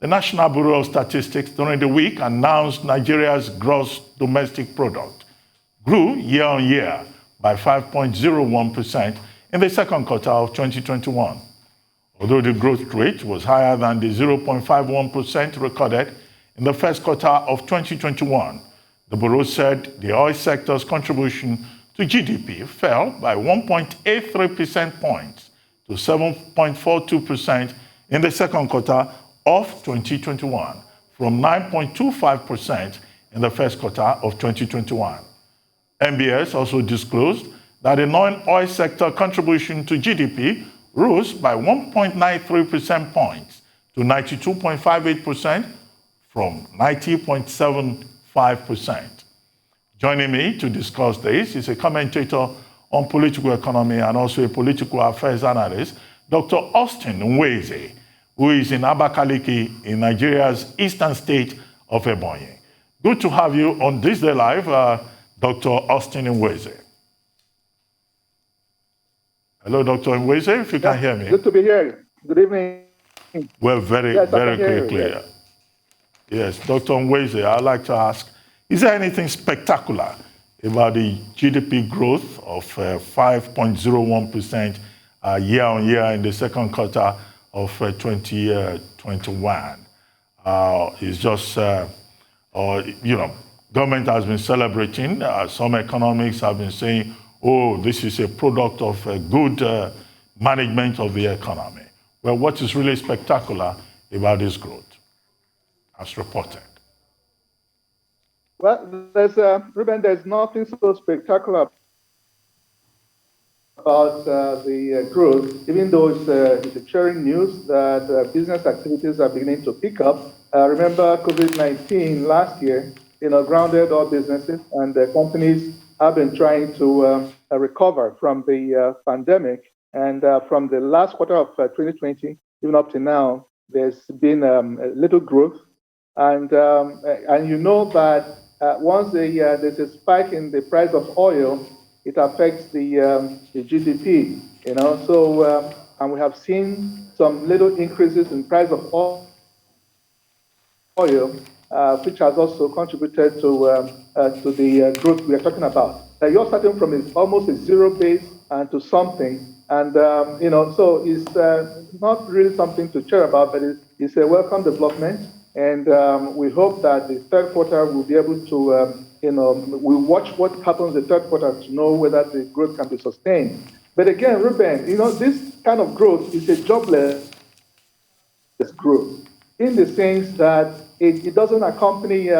The National Bureau of Statistics during the week announced Nigeria's gross domestic product grew year on year by 5.01% in the second quarter of 2021. Although the growth rate was higher than the 0.51% recorded in the first quarter of 2021, the Bureau said the oil sector's contribution to GDP fell by 1.83 percentage points to 7.42% in the second quarter of 2021 from 9.25% in the first quarter of 2021. NBS also disclosed that the non-oil sector contribution to GDP rose by 1.93 percentage points to 92.58% from 90.75%. Joining me to discuss this is a commentator on political economy and also a political affairs analyst, Dr. Austin Nweze, who is in Abakaliki in Nigeria's eastern state of Ebonyi. Good to have you on This Day Live, Dr. Austin Nweze. Hello, Dr. Nweze, if you can hear me. Good to be here. Good evening. Well, very clear. Yes, Dr. Nweze, I'd like to ask, is there anything spectacular about the GDP growth of 5.01% year on year in the second quarter of 2021? It's just, government has been celebrating. Some economists have been saying, oh, this is a product of good management of the economy. Well, what is really spectacular about this growth as reported? Well, Ruben, there's nothing so spectacular about the growth, even though it's a cheering news that business activities are beginning to pick up. Remember COVID-19 last year, grounded all businesses, and the companies have been trying to recover from the pandemic. And from the last quarter of 2020, even up to now, there's been a little growth. And you know that once there's a spike in the price of oil, it affects the GDP, So, and we have seen some little increases in price of oil, which has also contributed to the growth we are talking about. You're starting from almost a zero base and to something, and so it's not really something to cheer about, but it's a welcome development. And we hope that the third quarter will be able to, we'll watch what happens the third quarter to know whether the growth can be sustained. But again, Ruben, this kind of growth is a jobless growth in the sense that it doesn't accompany,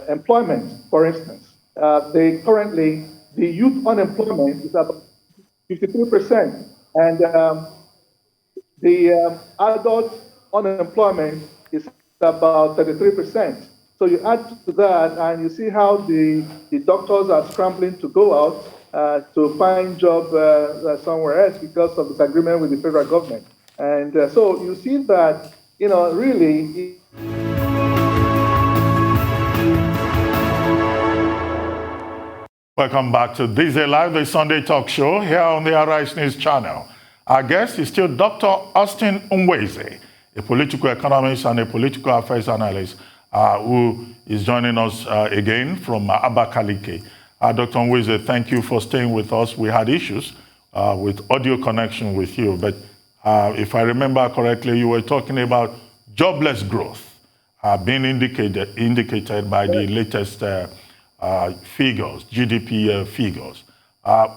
employment, for instance. Currently, the youth unemployment is about 53%, and the adult unemployment is about 33%. So you add to that, and you see how the doctors are scrambling to go out to find job somewhere else because of disagreement with the federal government. And so you see that, really. Welcome back to This Day Live, the Sunday talk show here on the Arise News channel. Our guest is still Dr. Austin Nweze, a political economist and a political affairs analyst who is joining us again from Abakaliki. Dr. Nweze, thank you for staying with us. We had issues with audio connection with you, but if I remember correctly, you were talking about jobless growth being indicated by the latest figures, GDP figures.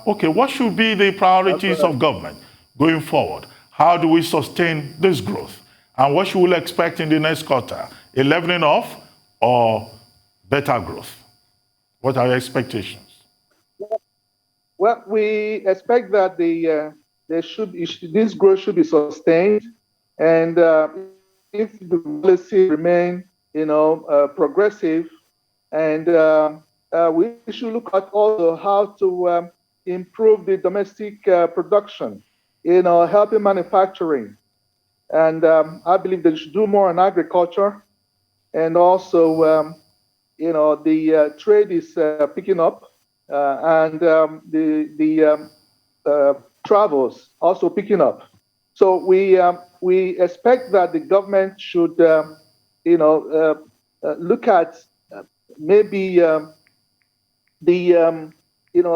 Okay, what should be the priorities of government going forward? How do we sustain this growth? And what should we expect in the next quarter? A leveling off or better growth? What are your expectations? Well, we expect that this growth should be sustained, and if the policy remain, progressive, and we should look at also how to improve the domestic production, helping manufacturing. And I believe they should do more on agriculture. And also, the trade is picking up, and the travels also picking up. So we expect that the government should, look at maybe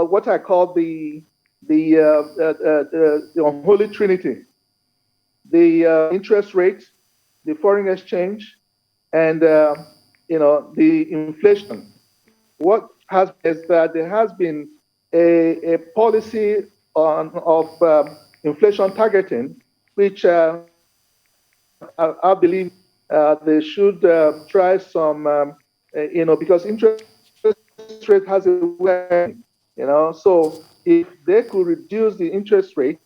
what I call the unholy trinity: the interest rate, the foreign exchange, and the inflation. What has is that there has been a policy of inflation targeting, which I believe they should try some, because interest rate has a way, so if they could reduce the interest rate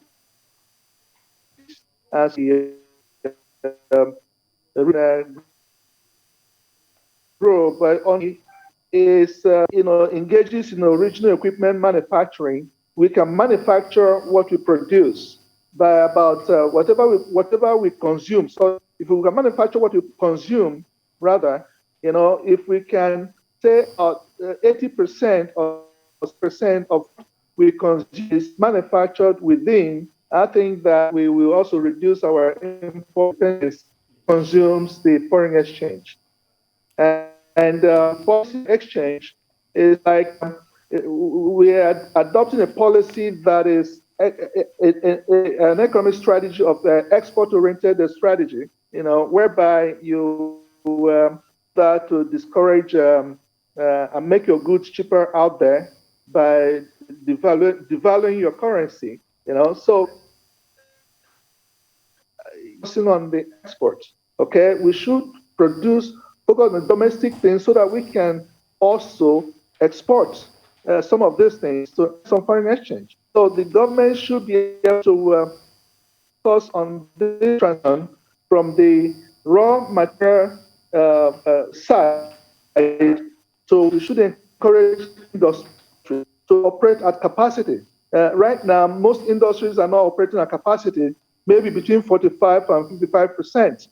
as the grow, but only is engages in original equipment manufacturing, we can manufacture what we produce by about whatever we consume. So if we can manufacture what we consume, rather, if we can say 80% or percent of we consume is manufactured within, I think that we will also reduce our import consumes the foreign exchange. And policy exchange is like we are adopting a policy that is an economic strategy of the export-oriented strategy, whereby you start to discourage and make your goods cheaper out there by devaluing your currency, So on the export, okay, we should focus on domestic things so that we can also export some of these things to some foreign exchange. So the government should be able to focus on this transition from the raw material side. So we should encourage industry to operate at capacity. Right now, most industries are not operating at capacity, maybe between 45 and 55%.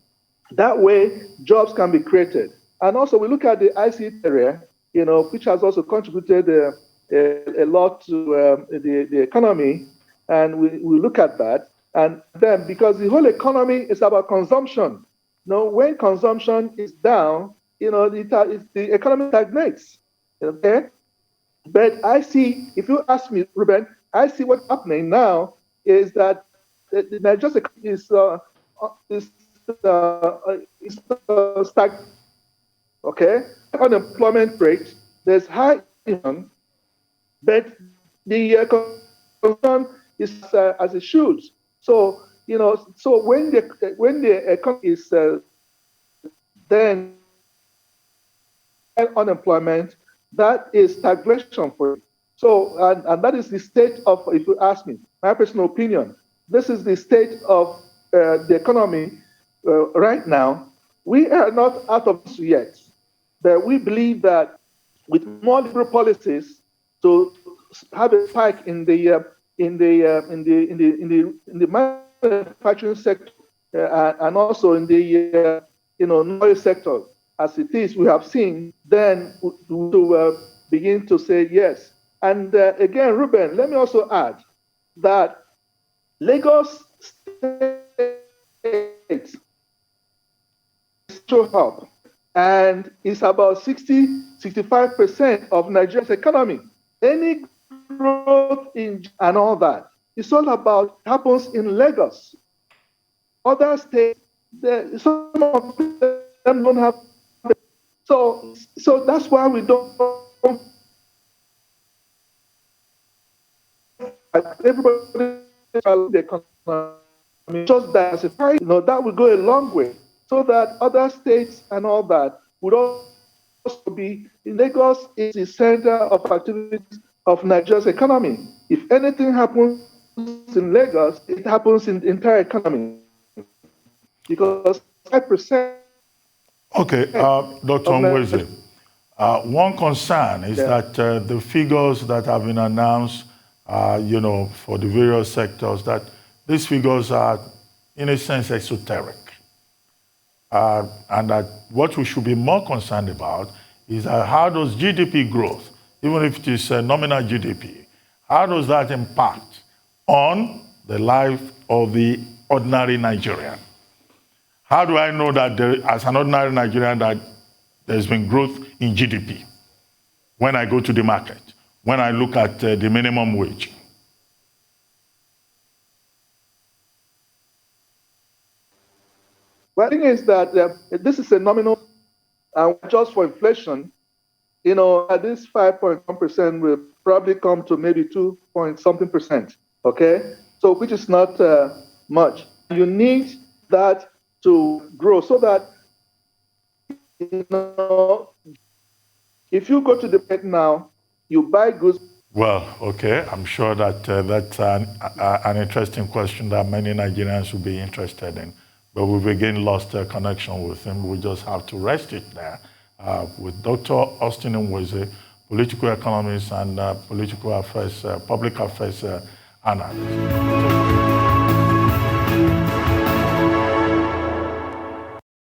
That way, jobs can be created. And also, we look at the ICT area, which has also contributed a lot to the economy, and we look at that. And then, because the whole economy is about consumption, when consumption is down, the economy stagnates. Okay, but I see, if you ask me, Ruben, I see what's happening now is that the Nigerian is stagnant. Okay, unemployment rate, there's high inflation, but the consumption is as it should. So so when the economy is then unemployment, that is stagnation for you. So and that is the state of, if you ask me, my personal opinion, this is the state of the economy right now. We are not out of this yet, but we believe that with more liberal policies to have a spike in the manufacturing sector and also in the noise sector, as it is, we have seen, then to begin to say yes. And again, Ruben, let me also add that Lagos State to help, and it's about 65% of Nigeria's economy. Any growth in and all that, it's all about happens in Lagos. Other states, some of them don't have. So that's why we don't. Everybody the economy just diversify. That will go a long way, so that other states and all that would also be. Lagos is the center of activities of Nigeria's economy. If anything happens in Lagos, it happens in the entire economy, because 5%. Okay, Dr. Nweze, one concern is that the figures that have been announced, for the various sectors, that these figures are, in a sense, esoteric. And that what we should be more concerned about is that how does GDP growth, even if it is nominal GDP, how does that impact on the life of the ordinary Nigerian? How do I know that as an ordinary Nigerian that there's been growth in GDP? When I go to the market, when I look at the minimum wage. Well, the thing is that this is a nominal, just for inflation, at this 5.1% will probably come to maybe 2 point something percent, okay? So which is not much. You need that to grow so that, if you go to the market now, you buy goods. Well, okay, I'm sure that that's an interesting question that many Nigerians will be interested in. But we've again lost connection with him. We just have to rest it there. With Dr. Austin Nweze, political economist and political affairs, public affairs analyst.